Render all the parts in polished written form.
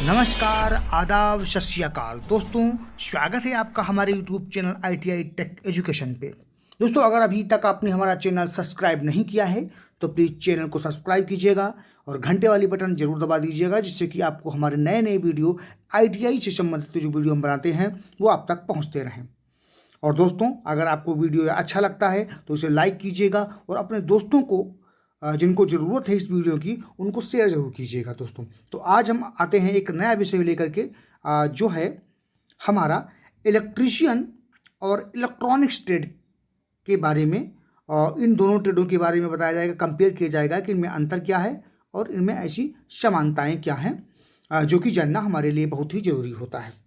नमस्कार, आदाब, सत श्री अकाल। दोस्तों, स्वागत है आपका हमारे YouTube channel ITI tech education पे। दोस्तों, अगर अभी तक आपने हमारा चैनल सब्सक्राइब नहीं किया है तो प्लीज़ चैनल को सब्सक्राइब कीजिएगा और घंटे वाली बटन जरूर दबा दीजिएगा, जिससे कि आपको हमारे नए नए वीडियो ITI से संबंधित जो वीडियो हम बनाते हैं वो आप तक पहुँचते रहें। और दोस्तों, अगर आपको वीडियो अच्छा लगता है तो इसे लाइक कीजिएगा और अपने दोस्तों को जिनको ज़रूरत है इस वीडियो की उनको शेयर ज़रूर कीजिएगा। दोस्तों, तो आज हम आते हैं एक नया विषय लेकर के, जो है हमारा इलेक्ट्रीशियन और इलेक्ट्रॉनिक्स ट्रेड के बारे में। इन दोनों ट्रेडों के बारे में बताया जाएगा, कंपेयर किया जाएगा कि इनमें अंतर क्या है और इनमें ऐसी समानताएं क्या हैं जो कि जानना हमारे लिए बहुत ही ज़रूरी होता है।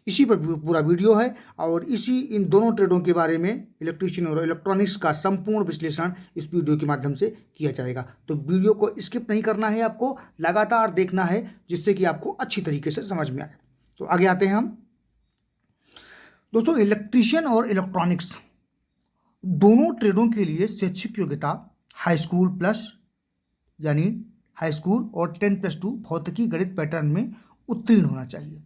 इसी पर पूरा वीडियो है और इन दोनों ट्रेडों के बारे में, इलेक्ट्रीशियन और इलेक्ट्रॉनिक्स का संपूर्ण विश्लेषण इस वीडियो के माध्यम से किया जाएगा। तो वीडियो को स्किप नहीं करना है, आपको लगातार देखना है, जिससे कि आपको अच्छी तरीके से समझ में आए। तो आगे आते हैं हम। दोस्तों, इलेक्ट्रीशियन और इलेक्ट्रॉनिक्स दोनों ट्रेडों के लिए शैक्षिक योग्यता हाई स्कूल प्लस यानी हाई स्कूल और 10+2 भौतिकी गणित पैटर्न में उत्तीर्ण होना चाहिए।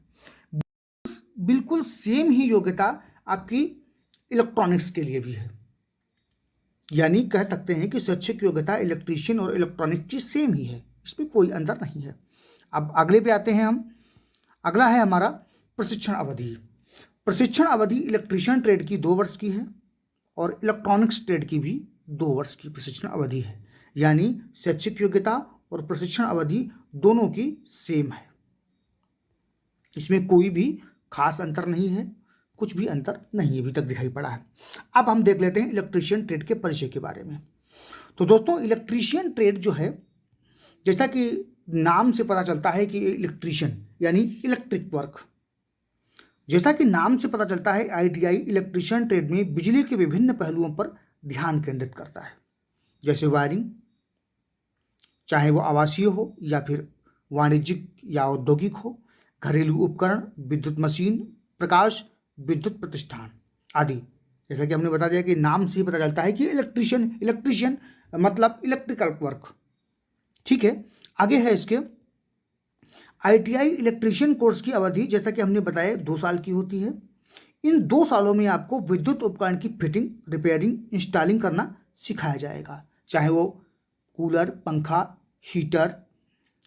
बिल्कुल सेम ही योग्यता आपकी इलेक्ट्रॉनिक्स के लिए भी है, यानी कह सकते हैं कि शैक्षिक योग्यता इलेक्ट्रीशियन और इलेक्ट्रॉनिक की सेम ही है, इसमें कोई अंतर नहीं है। अब अगले पे आते हैं हम। अगला है हमारा प्रशिक्षण अवधि। प्रशिक्षण अवधि इलेक्ट्रीशियन ट्रेड की 2 वर्ष की है और इलेक्ट्रॉनिक्स ट्रेड की भी 2 वर्ष की प्रशिक्षण अवधि है, यानी शैक्षिक योग्यता और प्रशिक्षण अवधि दोनों की सेम है। इसमें कोई भी खास अंतर नहीं है, कुछ भी अंतर नहीं अभी तक दिखाई पड़ा है। अब हम देख लेते हैं इलेक्ट्रीशियन ट्रेड के परिचय के बारे में। तो दोस्तों, इलेक्ट्रीशियन ट्रेड जो है, जैसा कि नाम से पता चलता है कि इलेक्ट्रीशियन यानी इलेक्ट्रिक वर्क, जैसा कि नाम से पता चलता है ITI इलेक्ट्रीशियन ट्रेड में बिजली के विभिन्न पहलुओं पर ध्यान केंद्रित करता है, जैसे वायरिंग, चाहे वो आवासीय हो या फिर वाणिज्यिक या औद्योगिक हो, घरेलू उपकरण, विद्युत मशीन, प्रकाश, विद्युत प्रतिष्ठान आदि। जैसा कि हमने बता दिया कि नाम से ही पता चलता है कि इलेक्ट्रीशियन मतलब इलेक्ट्रिकल वर्क। ठीक है, आगे है इसके ITI इलेक्ट्रीशियन कोर्स की अवधि, जैसा कि हमने बताया 2 साल की होती है। इन 2 सालों में आपको विद्युत उपकरण की फिटिंग, रिपेयरिंग, इंस्टॉलिंग करना सिखाया जाएगा, चाहे वो कूलर, पंखा, हीटर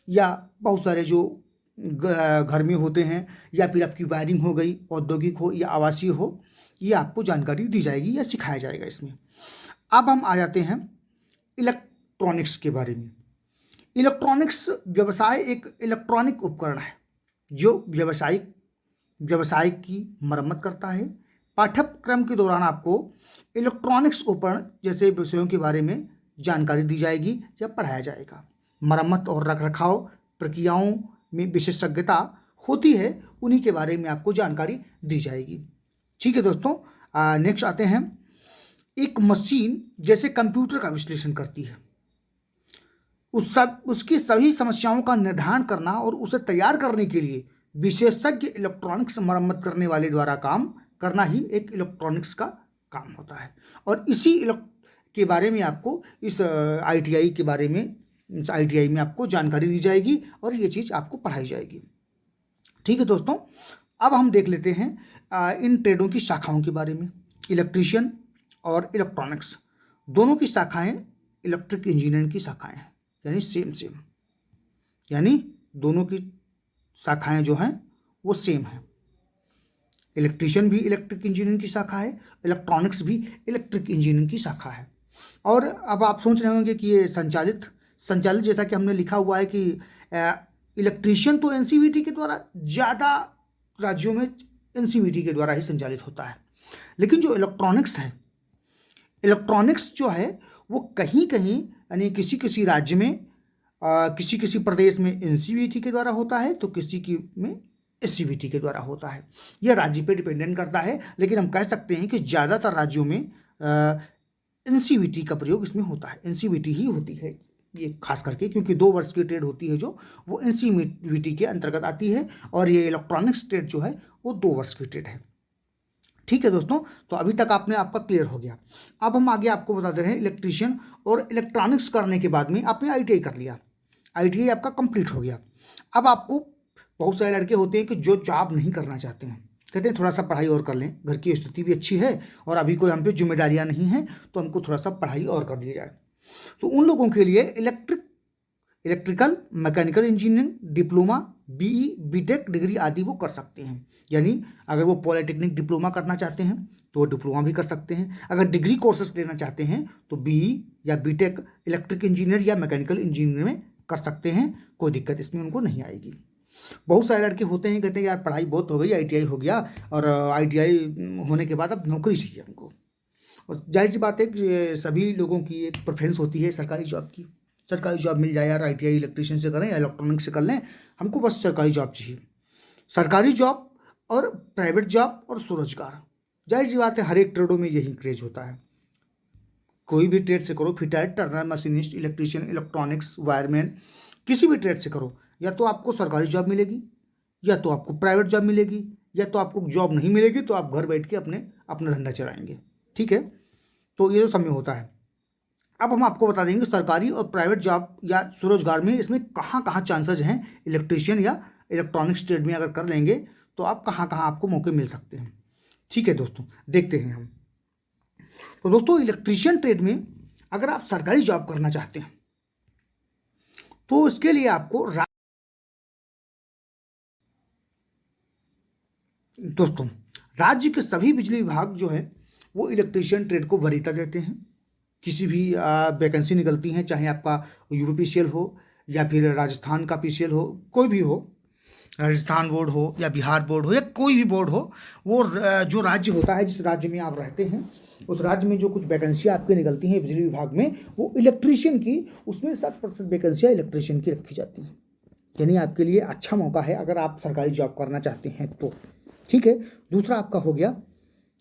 या बहुत सारे जो घर में होते हैं, या फिर आपकी वायरिंग हो गई, औद्योगिक हो या आवासीय हो, ये आपको जानकारी दी जाएगी या सिखाया जाएगा इसमें। अब हम आ जाते हैं इलेक्ट्रॉनिक्स के बारे में। इलेक्ट्रॉनिक्स व्यवसाय एक इलेक्ट्रॉनिक उपकरण है जो व्यवसाय की मरम्मत करता है। पाठ्यक्रम के दौरान आपको इलेक्ट्रॉनिक्स उपकरण जैसे विषयों के बारे में जानकारी दी जाएगी या पढ़ाया जाएगा। मरम्मत और रखरखाव प्रक्रियाओं में विशेषज्ञता होती है, उन्हीं के बारे में आपको जानकारी दी जाएगी। ठीक है दोस्तों, नेक्स्ट आते हैं। एक मशीन जैसे कंप्यूटर का विश्लेषण करती है, उसकी सभी समस्याओं का निर्धारण करना और उसे तैयार करने के लिए विशेषज्ञ इलेक्ट्रॉनिक्स मरम्मत करने वाले द्वारा काम करना ही एक इलेक्ट्रॉनिक्स का काम होता है। और इसी के बारे में आपको इस ITI में आपको जानकारी दी जाएगी और ये चीज़ आपको पढ़ाई जाएगी। ठीक है दोस्तों, अब हम देख लेते हैं इन ट्रेडों की शाखाओं के बारे में। इलेक्ट्रीशियन और इलेक्ट्रॉनिक्स दोनों की शाखाएं इलेक्ट्रिक इंजीनियरिंग की शाखाएं हैं, यानी सेम, यानी दोनों की शाखाएं जो हैं वो सेम हैं। इलेक्ट्रीशियन भी इलेक्ट्रिक इंजीनियरिंग की शाखा है, इलेक्ट्रॉनिक्स भी इलेक्ट्रिक इंजीनियरिंग की शाखा है। और अब आप सोच रहे होंगे कि ये संचालित, जैसा कि हमने लिखा हुआ है कि इलेक्ट्रीशियन तो NCVT के द्वारा, ज़्यादा राज्यों में NCVT के द्वारा ही संचालित होता है, लेकिन जो इलेक्ट्रॉनिक्स है, इलेक्ट्रॉनिक्स जो है वो कहीं कहीं यानी किसी राज्य में, किसी प्रदेश में NCVT के द्वारा होता है, तो किसी में SCVT के द्वारा होता है। यह राज्य पे डिपेंडेंट करता है, लेकिन हम कह सकते हैं कि ज़्यादातर राज्यों में NCVT का प्रयोग इसमें होता है, NCVT ही होती है ये, खास करके क्योंकि 2 वर्ष की ट्रेड होती है जो वो NCVT के अंतर्गत आती है, और ये इलेक्ट्रॉनिक्स ट्रेड जो है वो 2 वर्ष की ट्रेड है। ठीक है दोस्तों, तो अभी तक आपका क्लियर हो गया। अब हम आगे आपको बता दे रहे हैं इलेक्ट्रीशियन और इलेक्ट्रॉनिक्स करने के बाद में आपने ITI कर लिया, ITI आपका कंप्लीट हो गया। अब आपको बहुत सारे लड़के होते हैं कि जो जॉब नहीं करना चाहते हैं, कहते हैं थोड़ा सा पढ़ाई और कर लें, घर की स्थिति भी अच्छी है और अभी कोई हम पे जिम्मेदारियां नहीं हैं, तो हमको थोड़ा सा पढ़ाई और कर ली जाए। तो उन लोगों के लिए electrical mechanical engineering, diploma, BE, BTech degree आदि वो कर सकते हैं। यानी अगर वो पॉलिटेक्निक डिप्लोमा करना चाहते हैं तो वो डिप्लोमा भी कर सकते हैं। अगर डिग्री कोर्सेस लेना चाहते हैं तो बीई या बीटेक इलेक्ट्रिक इंजीनियर या मैकेनिकल इंजीनियर में कर सकते हैं, कोई दिक्कत इसमें उनको नहीं आएगी। बहुत सारे लड़के होते हैं कहते हैं यार पढ़ाई बहुत हो गई, आईटीआई हो गया और आईटीआई होने के बाद अब नौकरी चाहिए हमको। और जाहिर सी बात है कि सभी लोगों की एक प्रेफरेंस होती है सरकारी जॉब की, सरकारी जॉब मिल जाए यार, आईटीआई इलेक्ट्रीशियन से करें या इलेक्ट्रॉनिक्स से कर लें, हमको बस सरकारी जॉब चाहिए। सरकारी जॉब और प्राइवेट जॉब और स्वरोजगार, जाहिर सी बात है हर एक ट्रेडों में यही क्रेज होता है। कोई भी ट्रेड से करो, fitter, Turner, machinist, electrician, electronics, wireman, किसी भी ट्रेड से करो, या तो आपको सरकारी जॉब मिलेगी या तो आपको प्राइवेट जॉब मिलेगी, या तो आपको जॉब नहीं मिलेगी तो आप घर बैठ के अपना धंधा चलाएंगे। ठीक है, तो ये जो समय होता है। अब हम आपको बता देंगे सरकारी और प्राइवेट जॉब या स्वरोजगार में इसमें कहाँ कहाँ चांसेज हैं, इलेक्ट्रीशियन या इलेक्ट्रॉनिक्स ट्रेड में अगर कर लेंगे तो आप कहाँ कहाँ आपको मौके मिल सकते हैं। ठीक है दोस्तों, देखते हैं हम। तो दोस्तों इलेक्ट्रीशियन ट्रेड में अगर आप सरकारी जॉब करना चाहते हैं तो इसके लिए आपको दोस्तों राज्य के सभी बिजली विभाग जो है वो इलेक्ट्रीशियन ट्रेड को वरीयता देते हैं। किसी भी वैकेंसी निकलती हैं, चाहे आपका यूपी पीसीएल हो या फिर राजस्थान का पीसीएल हो, कोई भी हो, राजस्थान बोर्ड हो या बिहार बोर्ड हो या कोई भी बोर्ड हो, वो जो राज्य होता है जिस राज्य में आप रहते हैं उस राज्य में जो कुछ वैकेंसियाँ आपकी निकलती हैं बिजली विभाग में, वो इलेक्ट्रीशियन की, उसमें 60% वैकेंसियाँ इलेक्ट्रीशियन की रखी जाती हैं। यानी आपके लिए अच्छा मौका है अगर आप सरकारी जॉब करना चाहते हैं तो। ठीक है, दूसरा आपका हो गया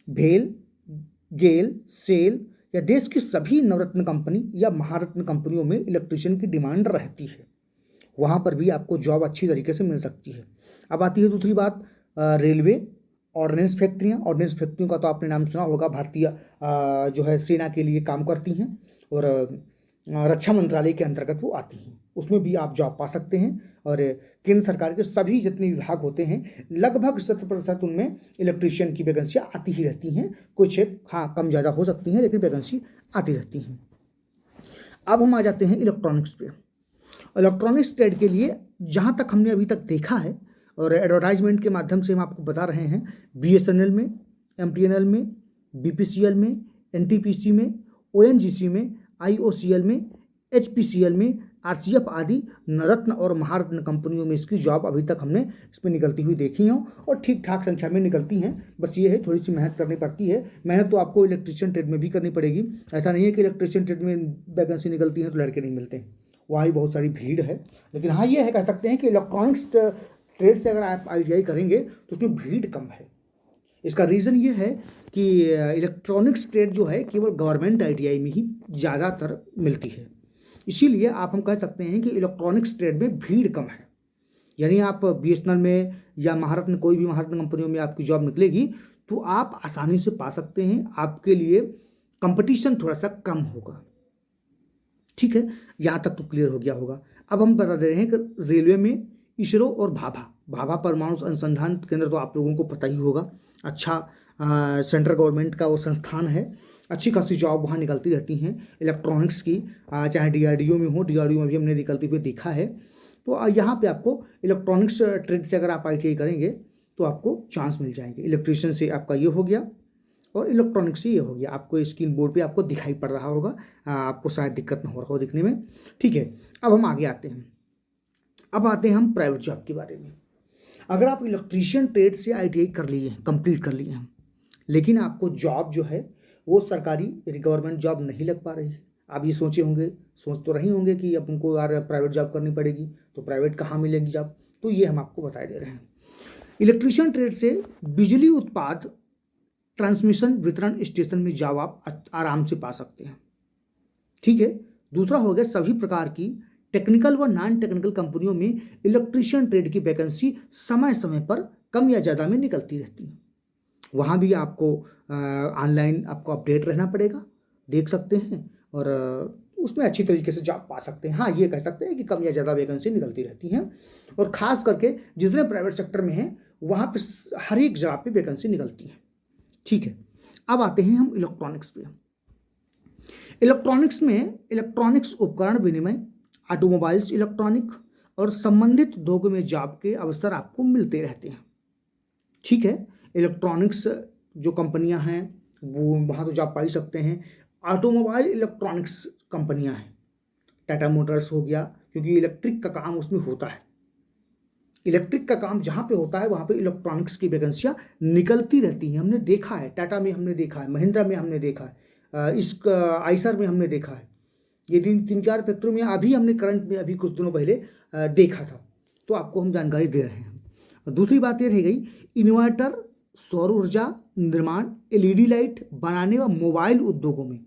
भेल, गेल, सेल या देश की सभी नवरत्न कंपनी या महारत्न कंपनियों में इलेक्ट्रीशियन की डिमांड रहती है, वहाँ पर भी आपको जॉब अच्छी तरीके से मिल सकती है। अब आती है दूसरी बात, रेलवे, ऑर्डिनेंस फैक्ट्रियाँ। ऑर्डिनेंस फैक्ट्रियों का तो आपने नाम सुना होगा, भारतीय जो है सेना के लिए काम करती हैं और रक्षा मंत्रालय के अंतर्गत वो आती हैं, उसमें भी आप जॉब पा सकते हैं। और केंद्र सरकार के सभी जितने विभाग होते हैं लगभग 70% उनमें इलेक्ट्रीशियन की वैकेंसियाँ आती ही रहती हैं। कुछ हाँ कम ज़्यादा हो सकती हैं लेकिन वैकेंसी आती रहती हैं। अब हम आ जाते हैं इलेक्ट्रॉनिक्स पे। इलेक्ट्रॉनिक्स ट्रेड के लिए जहाँ तक हमने अभी तक देखा है और एडवर्टाइजमेंट के माध्यम से हम आपको बता रहे हैं, बीएसएनएल में, एमटीएनएल में, बीपीसीएल में, एनटीपीसी में, ओएनजीसी में, आईओसीएल में, एचपीसीएल में, आरसीएफ आदि नवरत्न और महारत्न कंपनियों में इसकी जॉब अभी तक हमने इसमें निकलती हुई देखी हैं और ठीक ठाक संख्या में निकलती हैं। बस ये है थोड़ी सी मेहनत करनी पड़ती है। मेहनत तो आपको इलेक्ट्रीशियन ट्रेड में भी करनी पड़ेगी। ऐसा नहीं है कि इलेक्ट्रीशियन ट्रेड में वैकेंसी निकलती है तो लड़के नहीं मिलते, वहाँ ही बहुत सारी भीड़ है। लेकिन हाँ ये है, कह सकते हैं कि इलेक्ट्रॉनिक्स ट्रेड से अगर आप आईटीआई करेंगे तो उसमें भीड़ कम है। इसका रीज़न ये है कि इलेक्ट्रॉनिक्स ट्रेड जो है केवल गवर्नमेंट आईटीआई में ही ज़्यादातर मिलती है, इसीलिए आप हम कह सकते हैं कि इलेक्ट्रॉनिक्स ट्रेड में भीड़ कम है। यानी आप बीएसएनएल में या महारत्न, कोई भी महारत्न कंपनियों में आपकी जॉब निकलेगी तो आप आसानी से पा सकते हैं, आपके लिए कंपटीशन थोड़ा सा कम होगा। ठीक है, यहाँ तक तो क्लियर हो गया होगा। अब हम बता दे रहे हैं कि रेलवे में इसरो और भाभा परमाणु अनुसंधान केंद्र तो आप लोगों को पता ही होगा, अच्छा सेंट्रल गवर्नमेंट का वो संस्थान है। अच्छी खासी जॉब वहाँ निकलती रहती हैं इलेक्ट्रॉनिक्स की, चाहे डीआरडीओ में हो, डीआरडीओ में भी हमने निकलती हुई देखा है। तो यहाँ पे आपको इलेक्ट्रॉनिक्स ट्रेड से अगर आप आईटीआई करेंगे तो आपको चांस मिल जाएंगे। इलेक्ट्रीशियन से आपका ये हो गया और इलेक्ट्रॉनिक्स से ये हो गया। आपको स्क्रीन बोर्ड पे आपको दिखाई पड़ रहा होगा, आपको शायद दिक्कत ना हो रहा हो दिखने में। ठीक है, अब हम आगे आते हैं। अब आते हैं हम प्राइवेट जॉब के बारे में। अगर आप इलेक्ट्रीशियन ट्रेड से आईटीआई कर लिए हैं, कंप्लीट कर लिए हैं, लेकिन आपको जॉब जो है वो सरकारी यानी गवर्नमेंट जॉब नहीं लग पा रही है, आप ये सोच तो रही होंगे कि अब उनको यार प्राइवेट जॉब करनी पड़ेगी, तो प्राइवेट कहाँ मिलेगी जॉब, तो ये हम आपको बता दे रहे हैं। इलेक्ट्रीशियन ट्रेड से बिजली उत्पाद ट्रांसमिशन वितरण स्टेशन में जॉब आप आराम से पा सकते हैं। ठीक है, दूसरा हो गया सभी प्रकार की टेक्निकल व नॉन टेक्निकल कंपनियों में इलेक्ट्रीशियन ट्रेड की वैकेंसी समय समय पर कम या ज़्यादा में निकलती रहती है। वहाँ भी आपको ऑनलाइन आपको अपडेट रहना पड़ेगा, देख सकते हैं और उसमें अच्छी तरीके से जॉब पा सकते हैं। हाँ ये कह सकते हैं कि कम या ज़्यादा वैकेंसी निकलती रहती हैं। और ख़ास करके जितने प्राइवेट सेक्टर में हैं वहाँ पे हर एक जगह पे वैकेंसी निकलती है। ठीक है, अब आते हैं हम इलेक्ट्रॉनिक्स पे। इलेक्ट्रॉनिक्स में इलेक्ट्रॉनिक्स उपकरण विनिमय, ऑटोमोबाइल्स इलेक्ट्रॉनिक और संबंधित उद्योगों में जॉब के अवसर आपको मिलते रहते हैं। ठीक है, इलेक्ट्रॉनिक्स जो कंपनियां हैं वो वहाँ तो जॉब पा ही सकते हैं। ऑटोमोबाइल इलेक्ट्रॉनिक्स कंपनियां हैं, टाटा मोटर्स हो गया, क्योंकि इलेक्ट्रिक का काम उसमें होता है। इलेक्ट्रिक का काम जहाँ पे होता है वहाँ पे इलेक्ट्रॉनिक्स की वैकेंसियाँ निकलती रहती हैं। हमने देखा है, टाटा में हमने देखा है, महिंद्रा में हमने देखा है, इस आइसर में हमने देखा है। ये तीन चार फैक्ट्री में अभी हमने करंट में अभी कुछ दिनों पहले देखा था, तो आपको हम जानकारी दे रहे हैं। दूसरी बात ये रह गई, इन्वर्टर, सौर ऊर्जा निर्माण, एलईडी लाइट बनाने व मोबाइल उद्योगों में,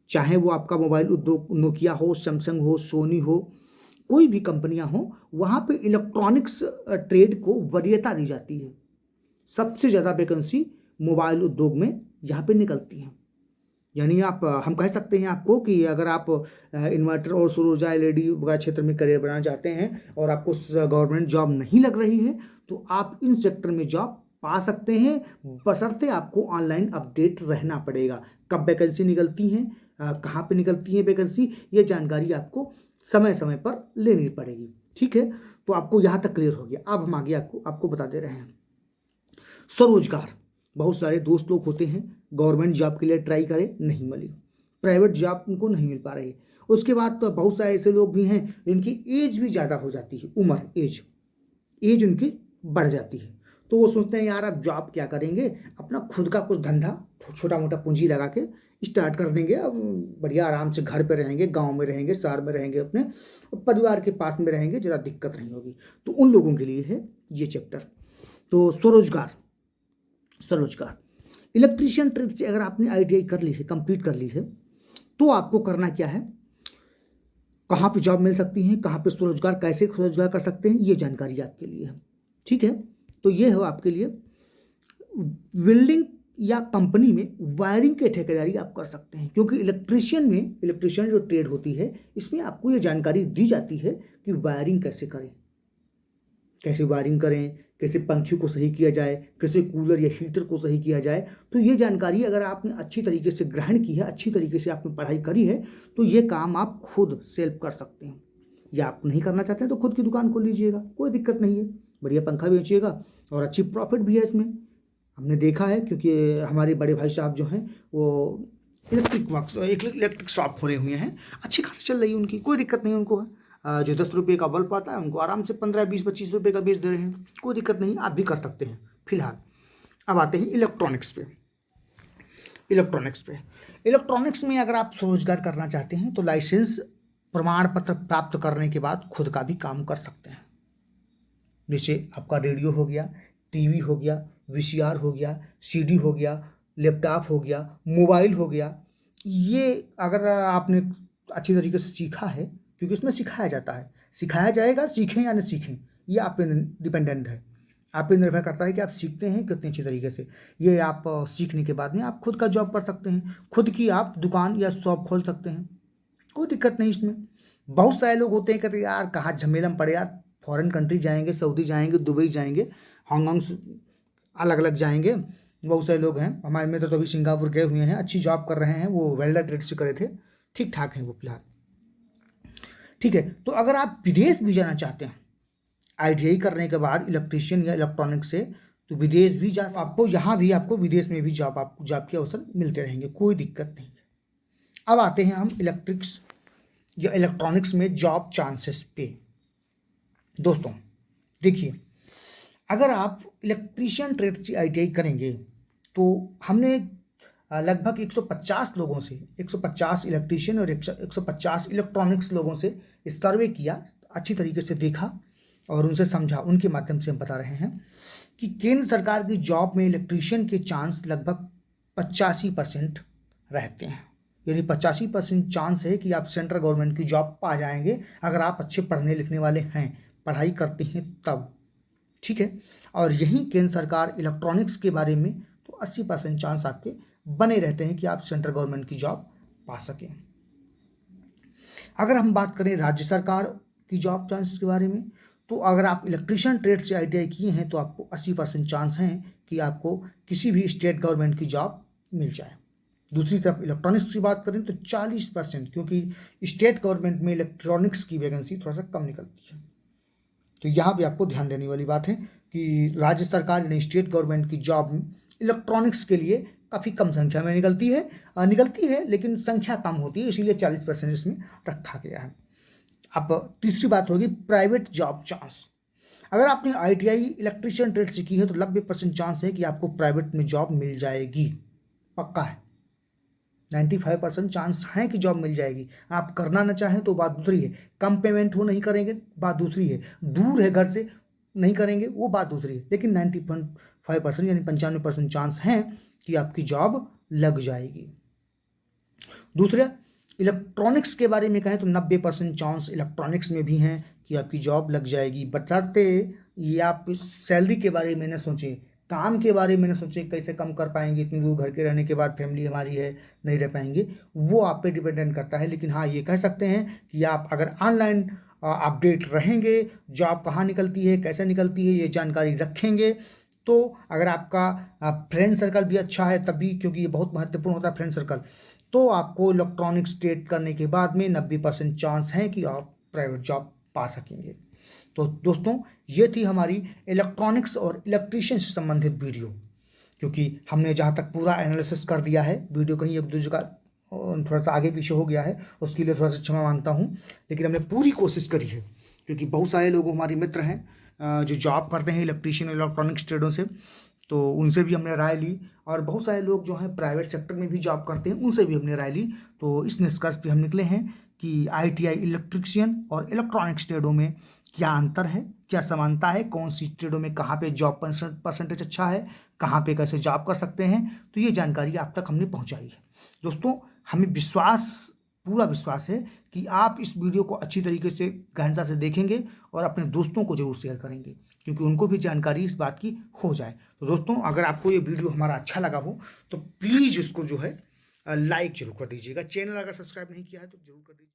चाहे वो आपका मोबाइल उद्योग नोकिया हो, सैमसंग हो, सोनी हो, कोई भी कंपनियां हो, वहाँ पे इलेक्ट्रॉनिक्स ट्रेड को वरीयता दी जाती है। सबसे ज़्यादा वैकेंसी मोबाइल उद्योग में यहाँ पे निकलती है। यानी हम कह सकते हैं आपको कि अगर आप इन्वर्टर और सौर ऊर्जा एलईडी वगैरह क्षेत्र में करियर बनाना चाहते हैं और आपको गवर्नमेंट जॉब नहीं लग रही है, तो आप इन सेक्टर में जॉब पा सकते हैं, बशर्ते आपको ऑनलाइन अपडेट रहना पड़ेगा। कब वैकेंसी निकलती हैं, कहाँ पे निकलती है वैकेंसी, ये जानकारी आपको समय समय पर लेनी पड़ेगी। ठीक है, तो आपको यहाँ तक क्लियर हो गया। अब हम आगे आपको बता दे रहे हैं। स्वरोजगार, बहुत सारे दोस्त लोग होते हैं गवर्नमेंट जॉब के लिए ट्राई करें, नहीं मिली, प्राइवेट जॉब उनको नहीं मिल पा रही। उसके बाद तो बहुत सारे ऐसे लोग भी हैं जिनकी एज भी ज़्यादा हो जाती है, उम्र एज उनकी बढ़ जाती है, तो वो सोचते हैं यार अब जॉब क्या करेंगे, अपना खुद का कुछ धंधा छोटा मोटा पूंजी लगा के स्टार्ट कर देंगे, अब बढ़िया आराम से घर पे रहेंगे, गांव में रहेंगे, शहर में रहेंगे, अपने परिवार के पास में रहेंगे, ज़्यादा दिक्कत नहीं होगी। तो उन लोगों के लिए है ये चैप्टर। तो स्वरोजगार इलेक्ट्रीशियन ट्रेड से अगर आपने आईटीआई कर ली है, कंप्लीट कर ली है, तो आपको करना क्या है, कहाँ पे जॉब मिल सकती है, कहाँ पे स्वरोजगार, कैसे स्वरोजगार कर सकते हैं, ये जानकारी आपके लिए है। ठीक है, तो ये है आपके लिए। बिल्डिंग या कंपनी में वायरिंग की ठेकेदारी आप कर सकते हैं, क्योंकि इलेक्ट्रीशियन जो ट्रेड होती है इसमें आपको ये जानकारी दी जाती है कि वायरिंग कैसे करें, कैसे पंखे को सही किया जाए, कैसे कूलर या हीटर को सही किया जाए। तो ये जानकारी अगर आपने अच्छी तरीके से ग्रहण की है, अच्छी तरीके से आपने पढ़ाई करी है, तो ये काम आप खुद सेल्फ कर सकते हैं। या आप नहीं करना चाहते हैं तो खुद की दुकान खोल लीजिएगा, कोई दिक्कत नहीं है, बढ़िया पंखा बेचिएगा और अच्छी प्रॉफिट भी है इसमें। हमने देखा है, क्योंकि हमारे बड़े भाई साहब जो हैं वो इलेक्ट्रिक शॉप खोले हुए हैं, अच्छी खासी चल रही है उनकी, कोई दिक्कत नहीं उनको है। जो 10 रुपये का बल्ब आता है उनको आराम से 15, 20, 25 रुपये का बेच दे रहे हैं, कोई दिक्कत नहीं, आप भी कर सकते हैं। फिलहाल अब आते हैं इलेक्ट्रॉनिक्स पे। इलेक्ट्रॉनिक्स में अगर आप स्वरोजगार करना चाहते हैं तो लाइसेंस प्रमाण पत्र प्राप्त करने के बाद खुद का भी काम कर सकते हैं। जैसे आपका रेडियो हो गया, टीवी हो गया, वीसीआर हो गया, सीडी हो गया, लैपटॉप हो गया, मोबाइल हो गया, ये अगर आपने अच्छी तरीके से सीखा है, क्योंकि उसमें सिखाया जाता है, सिखाया जाएगा, सीखें या न सीखें ये आप पे डिपेंडेंट है, आप पे निर्भर करता है कि आप सीखते हैं कितने अच्छी तरीके से। ये आप सीखने के बाद में आप खुद का जॉब कर सकते हैं, खुद की आप दुकान या शॉप खोल सकते हैं, कोई दिक्कत नहीं इसमें। बहुत सारे लोग होते हैं कहते हैं यार कहाँ झमेला में पड़े यार, फॉरेन कंट्री जाएंगे, सऊदी जाएंगे, दुबई जाएंगे, हांगकांग अलग अलग जाएंगे। बहुत सारे लोग हैं, हमारे मित्र तो अभी सिंगापुर गए हुए हैं, अच्छी जॉब कर रहे हैं, वो वेल्डर ट्रेड से करे थे, ठीक ठाक हैं वो फिलहाल। ठीक है, तो अगर आप विदेश भी जाना चाहते हैं आईटीआई करने के बाद इलेक्ट्रीशियन या इलेक्ट्रॉनिक्स से, तो विदेश भी जा, आपको यहाँ भी आपको विदेश में भी जॉब के अवसर मिलते रहेंगे, कोई दिक्कत नहीं। अब आते हैं हम इलेक्ट्रिक्स या इलेक्ट्रॉनिक्स में जॉब चांसेस पे। दोस्तों देखिए, अगर आप इलेक्ट्रीशियन ट्रेड से आईटीआई करेंगे तो हमने लगभग 150 लोगों से, 150 इलेक्ट्रीशियन और 150 इलेक्ट्रॉनिक्स लोगों से सर्वे किया, अच्छी तरीके से देखा और उनसे समझा, उनके माध्यम से हम बता रहे हैं कि केंद्र सरकार की जॉब में इलेक्ट्रीशियन के चांस लगभग 85% रहते हैं। यानी 85% चांस है कि आप सेंट्रल गवर्नमेंट की जॉब पा जाएंगे अगर आप अच्छे पढ़ने लिखने वाले हैं, पढ़ाई करते हैं तब। ठीक है, और यहीं केंद्र सरकार इलेक्ट्रॉनिक्स के बारे में तो 80% चांस आपके बने रहते हैं कि आप सेंट्रल गवर्नमेंट की जॉब पा सकें। अगर हम बात करें राज्य सरकार की जॉब चांसेस के बारे में, तो अगर आप इलेक्ट्रीशियन ट्रेड से ITI किए हैं तो आपको 80% चांस हैं कि आपको किसी भी स्टेट गवर्नमेंट की जॉब मिल जाए। दूसरी तरफ इलेक्ट्रॉनिक्स की बात करें तो 40%, क्योंकि स्टेट गवर्नमेंट में इलेक्ट्रॉनिक्स की वैकेंसी थोड़ा सा कम निकलती है। तो यहाँ पे आपको ध्यान देने वाली बात है कि राज्य सरकार यानी स्टेट गवर्नमेंट की जॉब इलेक्ट्रॉनिक्स के लिए काफ़ी कम संख्या में निकलती है लेकिन संख्या कम होती है, इसीलिए 40% इसमें रखा गया है। अब तीसरी बात होगी प्राइवेट जॉब चांस। अगर आपने ITI इलेक्ट्रीशियन ट्रेड से की है तो 90% चांस है कि आपको प्राइवेट में जॉब मिल जाएगी, पक्का है। 95% चांस है कि जॉब मिल जाएगी। आप करना ना चाहें तो बात दूसरी है, कम पेमेंट हो नहीं करेंगे बात दूसरी है, दूर है घर से नहीं करेंगे वो बात दूसरी है, लेकिन 90.5% यानी 95% चांस है कि आपकी जॉब लग जाएगी। दूसरा, इलेक्ट्रॉनिक्स के बारे में कहें तो 90% चांस इलेक्ट्रॉनिक्स में भी हैं कि आपकी जॉब लग जाएगी। बचाते ये आप सैलरी के बारे में न सोचें, काम के बारे में न सोचें कैसे कम कर पाएंगे, इतनी दूर घर के रहने के बाद फैमिली हमारी है नहीं रह पाएंगे, वो आप पे डिपेंडेंट करता है। लेकिन हाँ, ये कह सकते हैं कि आप अगर ऑनलाइन अपडेट रहेंगे, जॉब कहाँ निकलती है कैसे निकलती है ये जानकारी रखेंगे, तो अगर आपका फ्रेंड सर्कल भी अच्छा है तभी, क्योंकि ये बहुत महत्वपूर्ण होता है फ्रेंड सर्कल, तो आपको इलेक्ट्रॉनिक्स ट्रेड करने के बाद में 90% चांस है कि आप प्राइवेट जॉब पा सकेंगे। तो दोस्तों, ये थी हमारी इलेक्ट्रॉनिक्स और इलेक्ट्रीशियन से संबंधित वीडियो, क्योंकि हमने जहाँ तक पूरा एनालिसिस कर दिया है, वीडियो कहीं एक दूसरे का थोड़ा सा आगे पीछे हो गया है, उसके लिए थोड़ा सा क्षमा मांगता हूँ, लेकिन हमने पूरी कोशिश करी है, क्योंकि बहुत सारे लोग हमारे मित्र हैं जो जॉब करते हैं इलेक्ट्रीशियन इलेक्ट्रॉनिक्स ट्रेडों से, तो उनसे भी हमने राय ली, और बहुत सारे लोग जो हैं प्राइवेट सेक्टर में भी जॉब करते हैं उनसे भी हमने राय ली। तो इस निष्कर्ष पे हम निकले हैं कि ITI इलेक्ट्रीशियन और इलेक्ट्रॉनिक्स ट्रेडों में क्या अंतर है, क्या समानता है, कौन सी ट्रेडों में कहाँ पे जॉब परसेंटेज अच्छा है, कहाँ पे कैसे जॉब कर सकते हैं, तो ये जानकारी आप तक हमने पहुँचाई है। दोस्तों, हमें पूरा विश्वास है कि आप इस वीडियो को अच्छी तरीके से गहनता से देखेंगे और अपने दोस्तों को जरूर शेयर करेंगे, क्योंकि उनको भी जानकारी इस बात की हो जाए। तो दोस्तों, अगर आपको ये वीडियो हमारा अच्छा लगा हो तो प्लीज़ इसको जो है लाइक जरूर कर दीजिएगा। चैनल अगर सब्सक्राइब नहीं किया है तो जरूर कर दीजिए।